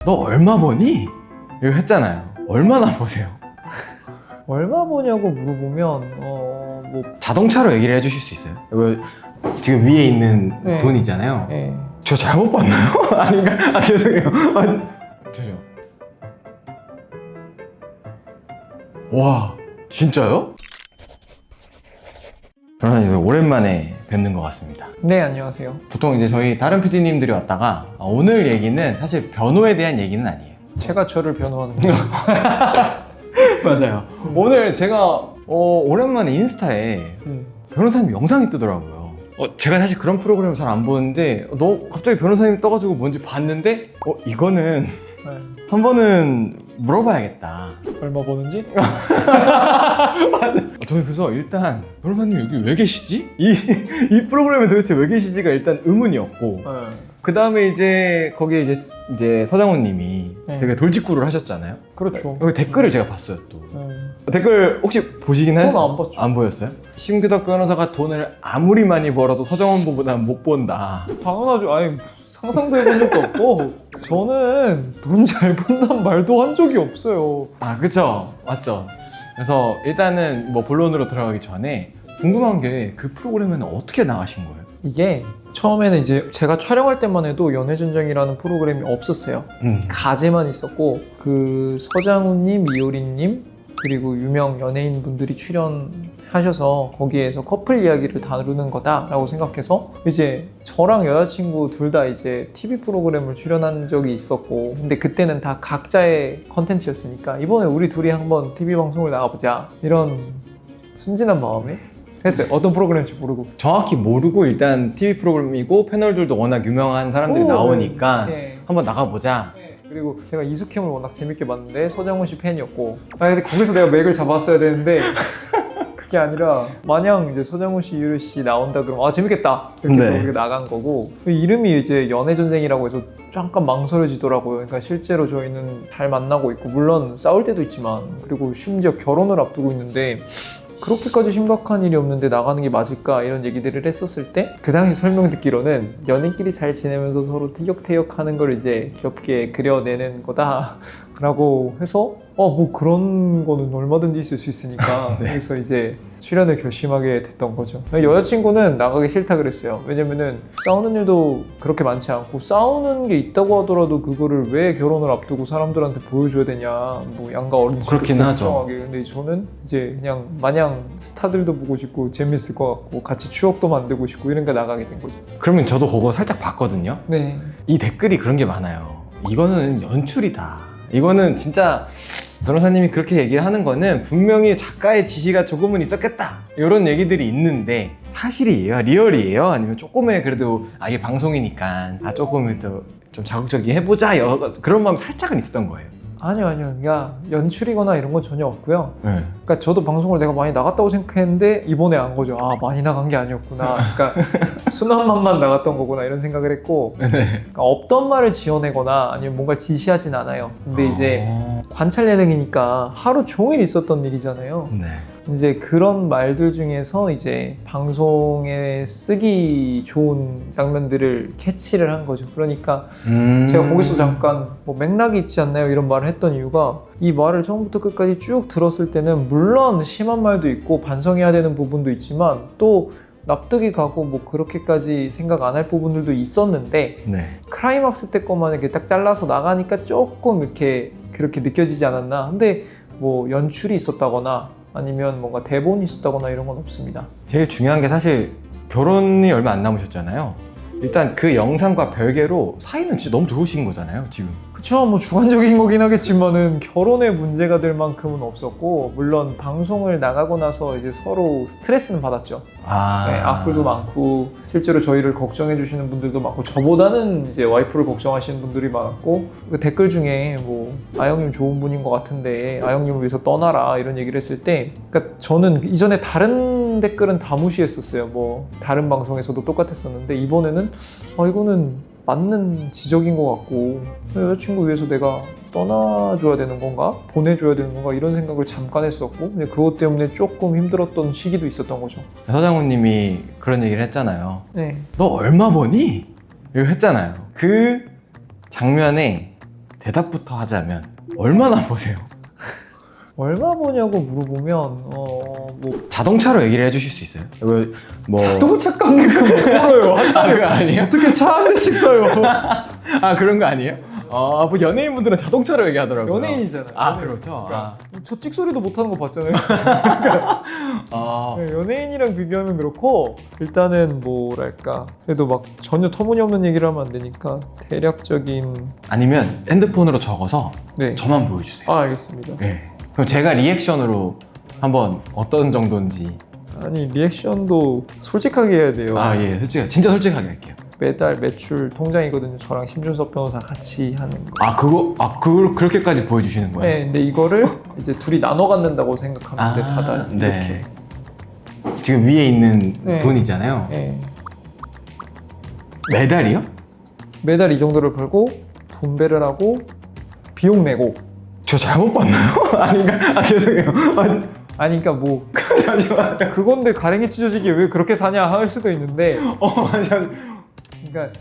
너 얼마 버니? 이거 했잖아요. 얼마나 버세요? 얼마 버냐고 물어보면 뭐 자동차로 얘기를 해주실 수 있어요? 이거 지금 위에 있는 네. 돈 있잖아요. 예. 저 잘못 봤나요? 아닌가? 아 죄송해요. 아니, 전혀. 와 진짜요? 변호사님 오랜만에 뵙는 것 같습니다. 네, 안녕하세요. 보통 이제 저희 다른 PD님들이 왔다가 오늘 얘기는 사실 변호에 대한 얘기는 아니에요. 제가 저를 변호하는 거예요. 맞아요. 오늘 제가 오랜만에 인스타에 변호사님 영상이 뜨더라고요. 제가 사실 그런 프로그램을 잘 안 보는데 너 갑자기 변호사님 떠가지고 뭔지 봤는데 이거는 네. 한 번은 물어봐야겠다. 얼마 버는지? 저는 그래서 일단 변호사님 여기 왜 계시지? 이 프로그램에 도대체 왜 계시지가 일단 의문이었고 네. 그 다음에 이제 거기에 이제 서장훈님이 네. 되게 돌직구를 하셨잖아요. 그렇죠. 여기 댓글을 제가 봤어요 또. 네. 댓글 혹시 보시긴 하셨어요? 안 봤죠. 안 보였어요? 심규덕 변호사가 돈을 아무리 많이 벌어도 서정훈보다는 못 번다. 당연하죠. 아니, 상상도 해본 적도 없고 저는 돈 잘 번다는 말도 한 적이 없어요. 아 그쵸? 맞죠? 그래서 일단은 뭐 본론으로 들어가기 전에 궁금한 게 그 프로그램에는 어떻게 나가신 거예요? 이게 처음에는 이제 제가 촬영할 때만 해도 연애전쟁이라는 프로그램이 없었어요. 가제만 있었고 그 서장훈님, 이효리님 그리고 유명 연예인 분들이 출연하셔서 거기에서 커플 이야기를 다루는 거다라고 생각해서 이제 저랑 여자친구 둘 다 이제 TV 프로그램을 출연한 적이 있었고 근데 그때는 다 각자의 컨텐츠였으니까 이번에 우리 둘이 한번 TV 방송을 나가보자 이런 순진한 마음에 했어요. 어떤 프로그램인지 모르고. 정확히 모르고 일단 TV 프로그램이고 패널들도 워낙 유명한 사람들이 오, 나오니까 네. 한번 나가보자. 그리고 제가 이숙형을 워낙 재밌게 봤는데 서장훈 씨 팬이었고 근데 거기서 내가 맥을 잡았어야 되는데 그게 아니라 마냥 이제 서장훈 씨, 이효리 씨 나온다 그러면 재밌겠다 이렇게 해서 네. 우리가 나간 거고 이름이 이제 연애전쟁이라고 해서 잠깐 망설여지더라고요. 그러니까 실제로 저희는 잘 만나고 있고 물론 싸울 때도 있지만 그리고 심지어 결혼을 앞두고 있는데 그렇게까지 심각한 일이 없는데 나가는 게 맞을까 이런 얘기들을 했었을 때 그 당시 설명 듣기로는 연인끼리 잘 지내면서 서로 티격태격하는 걸 이제 귀엽게 그려내는 거다 라고 해서 뭐 그런 거는 얼마든지 있을 수 있으니까 네. 그래서 이제 출연을 결심하게 됐던 거죠. 여자친구는 나가기 싫다 그랬어요. 왜냐면은 싸우는 일도 그렇게 많지 않고 싸우는 게 있다고 하더라도 그거를 왜 결혼을 앞두고 사람들한테 보여줘야 되냐 뭐 양가 어른들도 그렇긴 하죠. 근데 저는 이제 그냥 마냥 스타들도 보고 싶고 재밌을 것 같고 같이 추억도 만들고 싶고 이러니까 나가게 된 거죠. 그러면 저도 그거 살짝 봤거든요. 네. 이 댓글이 그런 게 많아요. 이거는 연출이다. 이거는 진짜 변호사님이 그렇게 얘기를 하는 거는 분명히 작가의 지시가 조금은 있었겠다 이런 얘기들이 있는데 사실이에요? 리얼이에요? 아니면 조금의 그래도 이게 방송이니까 조금은 더 좀 자극적이게 해보자 그런 마음 살짝은 있었던 거예요. 아니요. 그러니까 연출이거나 이런 건 전혀 없고요. 네. 그러니까 저도 방송을 내가 많이 나갔다고 생각했는데 이번에 안 거죠. 많이 나간 게 아니었구나. 그러니까 순한 맛만 나갔던 거구나 이런 생각을 했고 그러니까 없던 말을 지어내거나 아니면 뭔가 지시하진 않아요. 근데 이제 관찰 예능이니까 하루 종일 있었던 일이잖아요. 네. 이제 그런 말들 중에서 이제 방송에 쓰기 좋은 장면들을 캐치를 한 거죠. 그러니까 제가 거기서 잠깐 뭐 맥락이 있지 않나요? 이런 말을 했던 이유가 이 말을 처음부터 끝까지 쭉 들었을 때는 물론 심한 말도 있고 반성해야 되는 부분도 있지만 또 납득이 가고 뭐 그렇게까지 생각 안 할 부분들도 있었는데 네. 크라이막스 때 것만 이렇게 딱 잘라서 나가니까 조금 이렇게 그렇게 느껴지지 않았나. 근데 뭐 연출이 있었다거나 아니면 뭔가 대본이 있었다거나 이런 건 없습니다. 제일 중요한 게 사실 결혼이 얼마 안 남으셨잖아요. 일단 그 영상과 별개로 사이는 진짜 너무 좋으신 거잖아요 지금. 그쵸, 뭐 주관적인 거긴 하겠지만은 결혼에 문제가 될 만큼은 없었고 물론 방송을 나가고 나서 이제 서로 스트레스는 받았죠. 네, 악플도 많고 실제로 저희를 걱정해 주시는 분들도 많고 저보다는 이제 와이프를 걱정하시는 분들이 많았고 그 댓글 중에 뭐 아영님 좋은 분인 것 같은데 아영님을 위해서 떠나라 이런 얘기를 했을 때 그러니까 저는 이전에 다른 댓글은 다 무시했었어요. 뭐 다른 방송에서도 똑같았었는데 이번에는 이거는 맞는 지적인 것 같고 여자친구 위해서 내가 떠나줘야 되는 건가? 보내줘야 되는 건가? 이런 생각을 잠깐 했었고 근데 그것 때문에 조금 힘들었던 시기도 있었던 거죠. 서장훈님이 그런 얘기를 했잖아요. 네. 너 얼마 버니? 이거 했잖아요. 그 장면에 대답부터 하자면 얼마나 버세요? 얼마 버냐고 물어보면 뭐 자동차로 얘기를 해주실 수 있어요? 뭐 자동차 깎는 거 멀어요. 한 달에 그거 아니에요? 어떻게 차 한 대씩 사요? 아 그런 거 아니에요? 뭐 연예인분들은 자동차로 얘기하더라고요. 연예인이잖아요. 아 연예인. 그렇죠. 그러니까 저 찍소리도 못하는 거 봤잖아요. 아. 네, 연예인이랑 비교하면 그렇고 일단은 뭐랄까 그래도 막 전혀 터무니없는 얘기를 하면 안 되니까 대략적인 아니면 핸드폰으로 적어서 네. 저만 보여주세요. 알겠습니다. 네. 그럼 제가 리액션으로 한번 어떤 정도인지. 아니 리액션도 솔직하게 해야 돼요. 예, 진짜 솔직하게 할게요. 매달 매출 통장이거든요. 저랑 심준섭 변호사 같이 하는 거. 그걸 그렇게까지 보여주시는 거예요? 네, 근데 이거를 이제 둘이 나눠 갖는다고 생각하면 돼, 다들 이렇게. 네. 지금 위에 있는 네. 돈이잖아요. 네. 매달이요? 매달 이 정도를 벌고 분배를 하고 비용 내고. 저 잘못 봤나요? 아닌가? 죄송해요. 아니 그러니까 뭐 잠시만요. 그건데 가랭이 찢어지게 왜 그렇게 사냐 할 수도 있는데. 그러니까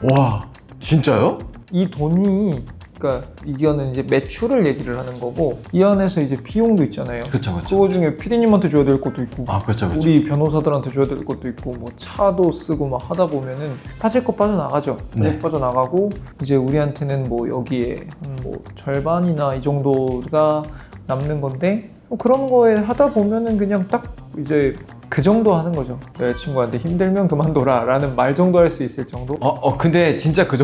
와, 진짜요? 이 돈이 그러니까 이거는 이제 매출을 얘기를 하는 거고 이 안에서 이제 비용도 있잖아요. 그쵸. 그거 중에 PD님한테 줘야 될 것도 있고 그렇죠. 우리 변호사들한테 줘야 될 것도 있고 뭐 차도 쓰고 막 하다 보면은 빠질 거 빠져나가죠. 네. 빠져나가고 이제 우리한테는 뭐 여기에 뭐 절반이나 이 정도가 남는 건데 뭐 그런 거에 하다 보면은 그냥 딱 이제 그 정도 하는 거죠. 여자친구한테 힘들면 그만둬라 라는 말 정도 할 수 있을 정도? 근데 진짜 그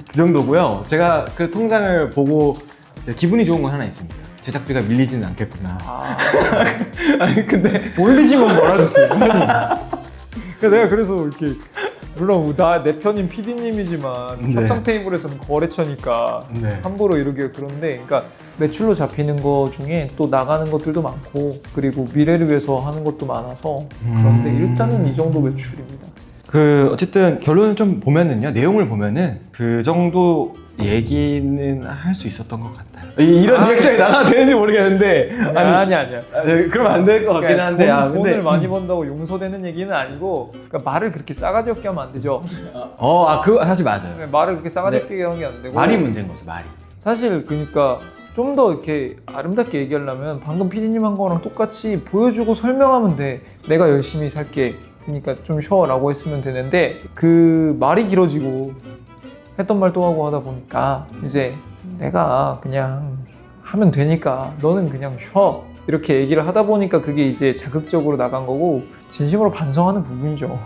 정도고요. 제가 그 통장을 보고 제가 기분이 좋은 건 하나 있습니다. 제작비가 밀리지는 않겠구나. 아니 근데 올리시면 몰아주세요. 그러니까 내가 그래서 이렇게 물론 내 편인 PD님이지만 네. 협상 테이블에서는 거래처니까 네. 함부로 이러기가 그런데 그러니까 매출로 잡히는 거 중에 또 나가는 것들도 많고 그리고 미래를 위해서 하는 것도 많아서 그런데 일단은 이 정도 매출입니다. 어쨌든 결론을 좀 보면은요, 내용을 보면은 그 정도 얘기는 할 수 있었던 것 같아요. 이런 리액션이 나가도 되는지 모르겠는데 아니야. 그러면 안 될 것 같긴 한데 돈을 많이 번다고 용서되는 얘기는 아니고 그러니까 말을 그렇게 싸가지 없게 하면 안 되죠. 그거 사실 맞아요. 말을 그렇게 싸가지 없게 하는 게 안 되고 말이 문제인 거죠, 말이. 사실 그러니까 좀 더 이렇게 아름답게 얘기하려면 방금 PD님 한 거랑 똑같이 보여주고 설명하면 돼. 내가 열심히 살게. 그러니까 좀 쉬어라고 했으면 되는데 그 말이 길어지고 했던 말 또 하고 하다 보니까 이제 내가 그냥 하면 되니까 너는 그냥 쉬어 이렇게 얘기를 하다 보니까 그게 이제 자극적으로 나간 거고 진심으로 반성하는 부분이죠.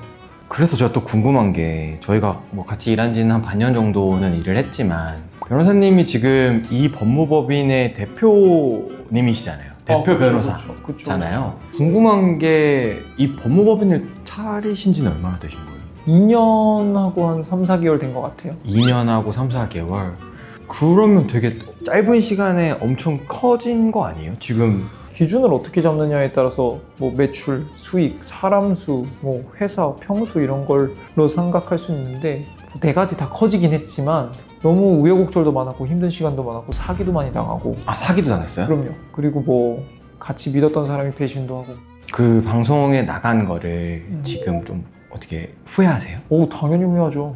그래서 제가 또 궁금한 게 저희가 뭐 같이 일한 지는 한 반년 정도는 일을 했지만 변호사님이 지금 이 법무법인의 대표님이시잖아요. 대표 변호사잖아요. 궁금한 게 이 법무법인을 차리신 지는 얼마나 되신 거예요? 2년하고 한 3, 4개월 된 것 같아요. 2년하고 3, 4개월? 그러면 되게 짧은 시간에 엄청 커진 거 아니에요? 지금 기준을 어떻게 잡느냐에 따라서 뭐 매출, 수익, 사람 수, 뭐 회사 평수 이런 걸로 생각할 수 있는데 네 가지 다 커지긴 했지만 너무 우여곡절도 많았고 힘든 시간도 많았고 사기도 많이 당하고. 사기도 당했어요? 그럼요. 그리고 뭐 같이 믿었던 사람이 배신도 하고. 그 방송에 나간 거를 지금 좀 어떻게 후회하세요? 오, 당연히 후회하죠.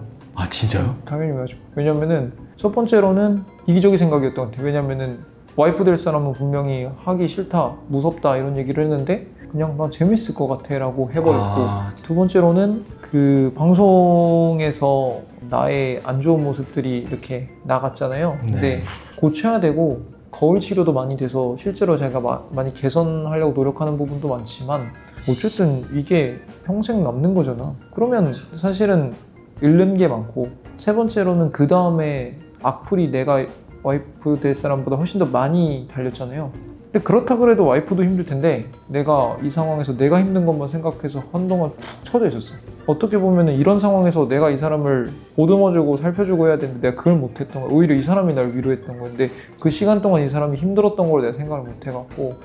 진짜요? 당연히 후회하죠. 왜냐면은 첫 번째로는 이기적인 생각이었던 것 같아요. 왜냐면은 와이프 될 사람은 분명히 하기 싫다, 무섭다 이런 얘기를 했는데 그냥 나 재밌을 것 같아 라고 해버렸고 두 번째로는 그 방송에서 나의 안 좋은 모습들이 이렇게 나갔잖아요. 근데 고쳐야 되고 거울 치료도 많이 돼서 실제로 제가 많이 개선하려고 노력하는 부분도 많지만 어쨌든 이게 평생 남는 거잖아. 그러면 사실은 잃는 게 많고 세 번째로는 그 다음에 악플이 내가 와이프 될 사람보다 훨씬 더 많이 달렸잖아요. 근데 그렇다 그래도 와이프도 힘들 텐데 내가 이 상황에서 내가 힘든 것만 생각해서 한동안 푹 처져 있었어. 어떻게 보면 이런 상황에서 내가 이 사람을 보듬어주고 살펴주고 해야 되는데 내가 그걸 못했던 거야. 오히려 이 사람이 날 위로했던 건데 그 시간 동안 이 사람이 힘들었던 걸 내가 생각을 못해갖고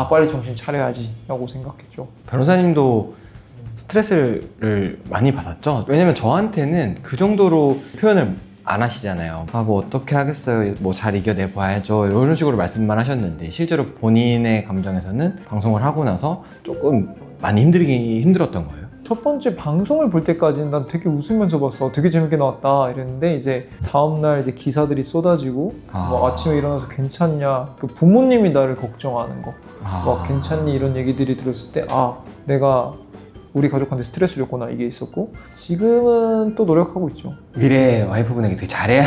빨리 정신 차려야지 라고 생각했죠. 변호사님도 스트레스를 많이 받았죠? 왜냐면 저한테는 그 정도로 표현을 안 하시잖아요. 뭐 어떻게 하겠어요, 뭐 잘 이겨내 봐야죠 이런 식으로 말씀만 하셨는데 실제로 본인의 감정에서는 방송을 하고 나서 조금 많이 힘들었던 거예요? 첫 번째 방송을 볼 때까지는 난 되게 웃으면서 봤어. 되게 재밌게 나왔다 이랬는데 이제 다음날 이제 기사들이 쏟아지고 뭐 아침에 일어나서 괜찮냐, 그 부모님이 나를 걱정하는 거, 막 괜찮니 이런 얘기들이 들었을 때 내가 우리 가족한테 스트레스 줬구나 이게 있었고, 지금은 또 노력하고 있죠. 미래 와이프분에게 되게 잘해야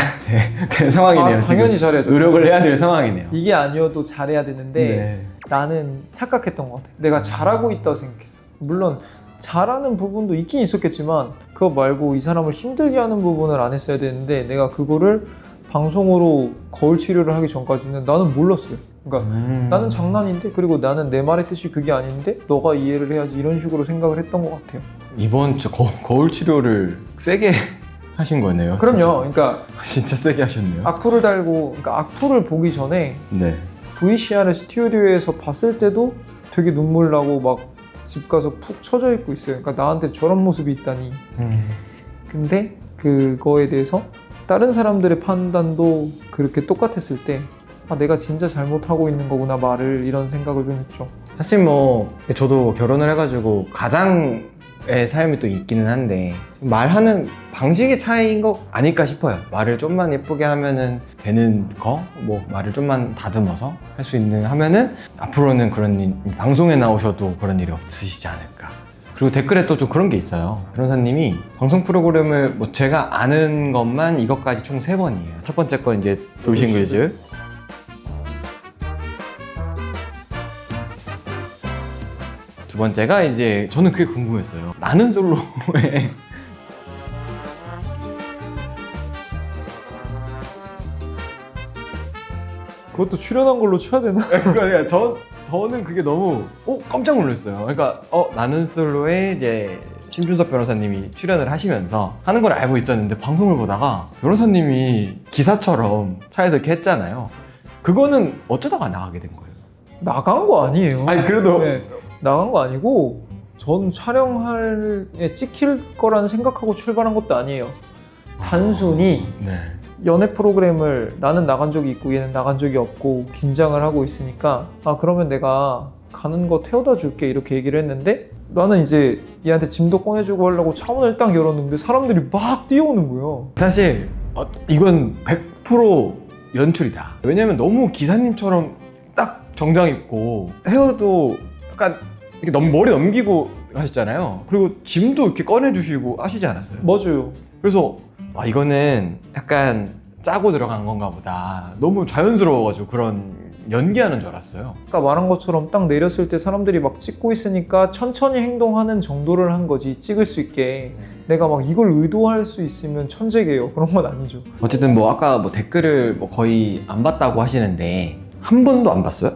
될 상황이네요. 당연히 잘해야죠. 노력을 해야 될 상황이네요. 이게 아니어도 잘해야 되는데 네. 나는 착각했던 것 같아. 내가 잘하고 있다고 생각했어. 물론 잘하는 부분도 있긴 있었겠지만 그거 말고 이 사람을 힘들게 하는 부분을 안 했어야 되는데 내가 그거를 방송으로 거울 치료를 하기 전까지는 나는 몰랐어요. 그러니까 나는 장난인데, 그리고 나는 내 말의 뜻이 그게 아닌데 너가 이해를 해야지, 이런 식으로 생각을 했던 것 같아요. 이번 거울 치료를 세게 하신 거네요. 그럼요. 그러니까 진짜 세게 하셨네요. 악플을 달고, 그러니까 악플을 보기 전에 네. VCR을 스튜디오에서 봤을 때도 되게 눈물 나고 막 집 가서 푹 처져 있고 있어요. 그러니까 나한테 저런 모습이 있다니. 근데 그거에 대해서 다른 사람들의 판단도 그렇게 똑같았을 때 내가 진짜 잘못하고 있는 거구나 말을, 이런 생각을 좀 했죠. 사실 뭐 저도 결혼을 해가지고 가장의 삶이 또 있기는 한데 말하는 방식의 차이인 거 아닐까 싶어요. 말을 좀만 예쁘게 하면은 되는 거, 뭐 말을 좀만 다듬어서 할 수 있는 하면은 앞으로는 그런 방송에 나오셔도 그런 일이 없으시지 않을까. 그리고 댓글에 또 좀 그런 게 있어요. 변호사님이 방송 프로그램을 뭐 제가 아는 것만 이것까지 총 3번이에요. 첫 번째 건 이제 돌싱글즈, 두 번째가 이제 저는 그게 궁금했어요. 나는 솔로에 그것도 출연한 걸로 쳐야 되나? 그러니까 저는 그게 너무 깜짝 놀랐어요. 그러니까 나는 솔로에 이제 심준섭 변호사님이 출연을 하시면서 하는 걸 알고 있었는데 방송을 보다가 변호사님이 기사처럼 차에서 이렇게 했잖아요. 그거는 어쩌다가 나가게 된 거예요? 나간 거 아니에요. 아니 그래도 네, 나간 거 아니고 전 촬영할 찍힐 거라는 생각하고 출발한 것도 아니에요. 단순히 네. 연애 프로그램을 나는 나간 적이 있고 얘는 나간 적이 없고 긴장을 하고 있으니까 그러면 내가 가는 거 태워다 줄게 이렇게 얘기를 했는데, 나는 이제 얘한테 짐도 꺼내주고 하려고 차문을 딱 열었는데 사람들이 막 뛰어오는 거예요. 사실 이건 100% 연출이다. 왜냐면 너무 기사님처럼 딱 정장 입고 헤어도 약간 이렇게 머리 넘기고 하셨잖아요. 그리고 짐도 이렇게 꺼내주시고 하시지 않았어요? 맞아요. 그래서 이거는 약간 짜고 들어간 건가 보다. 너무 자연스러워가지고 그런 연기하는 줄 알았어요. 아까 말한 것처럼 딱 내렸을 때 사람들이 막 찍고 있으니까 천천히 행동하는 정도를 한 거지, 찍을 수 있게. 내가 막 이걸 의도할 수 있으면 천재게요. 그런 건 아니죠. 어쨌든 뭐 아까 뭐 댓글을 뭐 거의 안 봤다고 하시는데 한 번도 안 봤어요?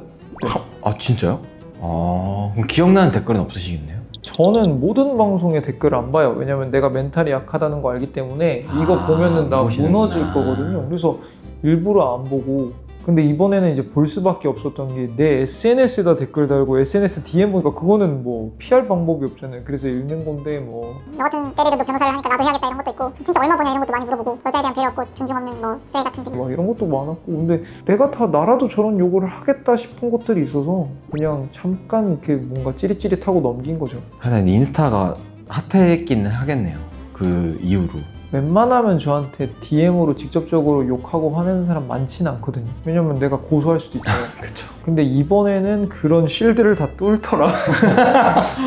진짜요? 그럼 기억나는 댓글은 없으시겠네요? 저는 모든 방송에 댓글을 안 봐요. 왜냐면 내가 멘탈이 약하다는 거 알기 때문에 이거 보면은 나 무너질 거거든요. 그래서 일부러 안 보고. 근데 이번에는 이제 볼 수밖에 없었던 게 내 SNS에다 댓글 달고 SNS DM 보니까 그거는 뭐 피할 방법이 없잖아요. 그래서 읽는 건데 뭐. 너 같은 때리려도 변호사를 하니까 나도 해야겠다 이런 것도 있고, 진짜 얼마 버냐 이런 것도 많이 물어보고, 여자에 대한 배려 없고 존중 없는 뭐 쇠 같은 새끼 막 이런 것도 많았고, 근데 내가 다 나라도 저런 요구를 하겠다 싶은 것들이 있어서 그냥 잠깐 이렇게 뭔가 찌릿찌릿하고 넘긴 거죠. 사실 인스타가 핫했기는 하겠네요. 그 이후로. 웬만하면 저한테 DM으로 직접적으로 욕하고 화내는 사람 많지는 않거든요. 왜냐면 내가 고소할 수도 있잖아요. 그쵸. 근데 이번에는 그런 실드를 다 뚫더라.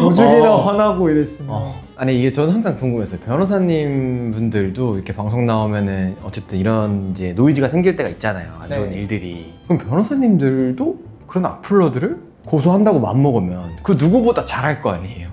오죽이나 화나고 이랬으면. 아니 이게 저는 항상 궁금했어요. 변호사님 분들도 이렇게 방송 나오면은 어쨌든 이런 이제 노이즈가 생길 때가 있잖아요. 안 좋은 네. 일들이. 그럼 변호사님들도 그런 악플러들을 고소한다고 맘먹으면 그 누구보다 잘할 거 아니에요.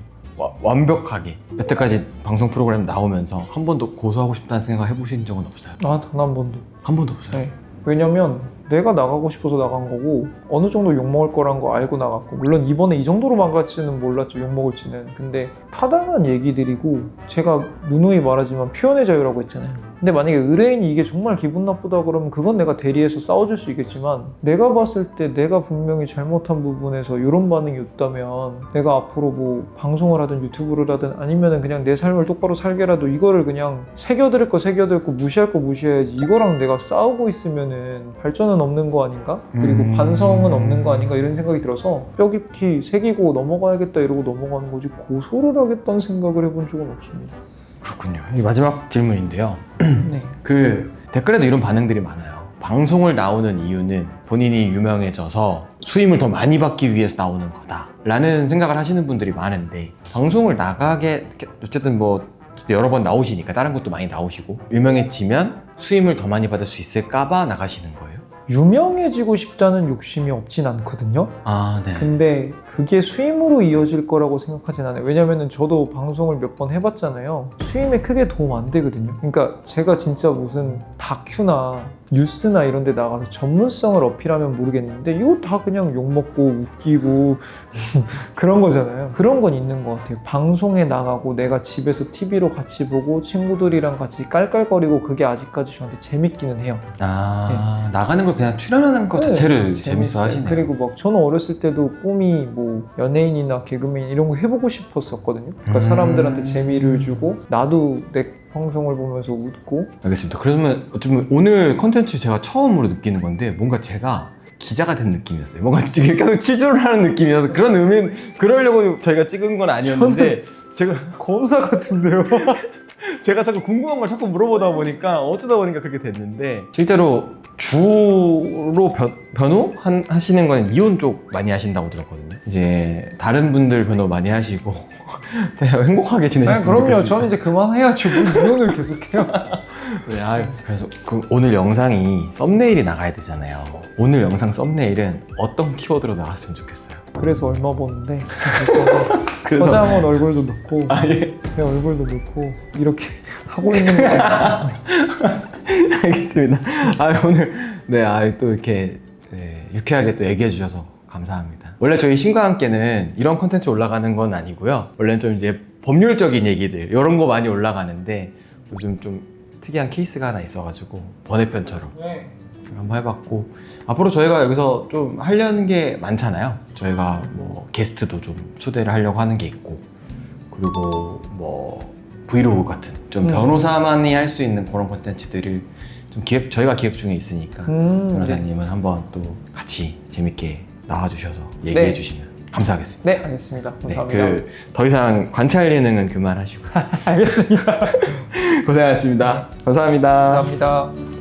완벽하게. 여태까지 방송 프로그램 나오면서 한 번도 고소하고 싶다는 생각 해보신 적은 없어요? 단 한 번도. 한 번도 없어요? 네. 왜냐면 내가 나가고 싶어서 나간 거고 어느 정도 욕먹을 거란 거 알고 나갔고, 물론 이번에 이 정도로 망갈지는 몰랐죠, 욕먹을지는. 근데 타당한 얘기들이고, 제가 누누이 말하지만 표현의 자유라고 했잖아요. 근데 만약에 의뢰인이 이게 정말 기분 나쁘다 그러면 그건 내가 대리해서 싸워줄 수 있겠지만, 내가 봤을 때 내가 분명히 잘못한 부분에서 이런 반응이 있다면 내가 앞으로 뭐 방송을 하든 유튜브를 하든 아니면은 그냥 내 삶을 똑바로 살게라도 이거를 그냥 새겨들 거 새겨들고 무시할 거 무시해야지, 이거랑 내가 싸우고 있으면은 발전은 감정선은 없는 거 아닌가? 그리고 관성은 없는 거 아닌가? 이런 생각이 들어서 뼈 깊이 새기고 넘어가야겠다 이러고 넘어가는 거지 고소를 하겠다는 생각을 해본 적은 없습니다. 그렇군요. 이 마지막 질문인데요. 네. 그 댓글에도 이런 반응들이 많아요. 방송을 나오는 이유는 본인이 유명해져서 수임을 더 많이 받기 위해서 나오는 거다 라는 생각을 하시는 분들이 많은데, 방송을 나가게 어쨌든 뭐 여러 번 나오시니까 다른 것도 많이 나오시고 유명해지면 수임을 더 많이 받을 수 있을까 봐 나가시는 거예요? 유명해지고 싶다는 욕심이 없진 않거든요. 아, 네. 근데 그게 수임으로 이어질 거라고 생각하진 않아요. 왜냐면은 저도 방송을 몇 번 해봤잖아요. 수임에 크게 도움 안 되거든요. 그러니까 제가 진짜 무슨 다큐나 뉴스나 이런 데 나가서 전문성을 어필하면 모르겠는데 이거 다 그냥 욕먹고 웃기고 그런 거잖아요. 그런 건 있는 것 같아요. 방송에 나가고 내가 집에서 TV로 같이 보고 친구들이랑 같이 깔깔거리고 그게 아직까지 저한테 재밌기는 해요. 아, 나가는 걸 그냥 출연하는 것 자체를 재밌어 재밌어요. 하시네요. 그리고 막 저는 어렸을 때도 꿈이 뭐 연예인이나 개그맨 이런 거 해보고 싶었었거든요. 그러니까 사람들한테 재미를 주고 나도 내 방송을 보면서 웃고. 알겠습니다. 그러면 어쩌면 오늘 컨텐츠 제가 처음으로 느끼는 건데 뭔가 제가 기자가 된 느낌이었어요. 뭔가 지금 계속 취조를 하는 느낌이어서 그런 의미는 그러려고 저희가 찍은 건 아니었는데 제가 검사 같은데요? 제가 자꾸 궁금한 걸 자꾸 물어보다 보니까 어쩌다 보니까 그렇게 됐는데, 실제로 주로 변호 하시는 건 이혼 쪽 많이 하신다고 들었거든요. 이제 다른 분들 변호 많이 하시고 제가 행복하게 지내셨으면 아니, 그럼요. 좋겠습니다. 저는 이제 그만해야죠. 뭘 이혼을 계속해요. 네, 그래서 오늘 영상이 썸네일이 나가야 되잖아요. 오늘 영상 썸네일은 어떤 키워드로 나갔으면 좋겠어요? 그래서 얼마 버는데 그래서 서장원 얼굴도 넣고 예. 제 얼굴도 넣고 이렇게 하고 있는 거 알겠습니다. 오늘 또 이렇게 유쾌하게 또 얘기해 주셔서 감사합니다. 원래 저희 신과 함께는 이런 콘텐츠 올라가는 건 아니고요. 원래는 좀 이제 법률적인 얘기들 이런 거 많이 올라가는데 요즘 좀 특이한 케이스가 하나 있어가지고 번외편처럼 한번 해봤고, 앞으로 저희가 여기서 좀 하려는 게 많잖아요. 저희가 뭐 게스트도 좀 초대를 하려고 하는 게 있고, 그리고 뭐 브이로그 같은 좀 변호사만이 할 수 있는 그런 콘텐츠들을 좀 저희가 기획 중에 있으니까 변호사님은 한번 또 같이 재밌게 나와주셔서 얘기해 주시면 감사하겠습니다. 네, 알겠습니다. 감사합니다. 더 이상 관찰 예능은 그만하시고 알겠습니다. 고생하셨습니다. 감사합니다. 감사합니다.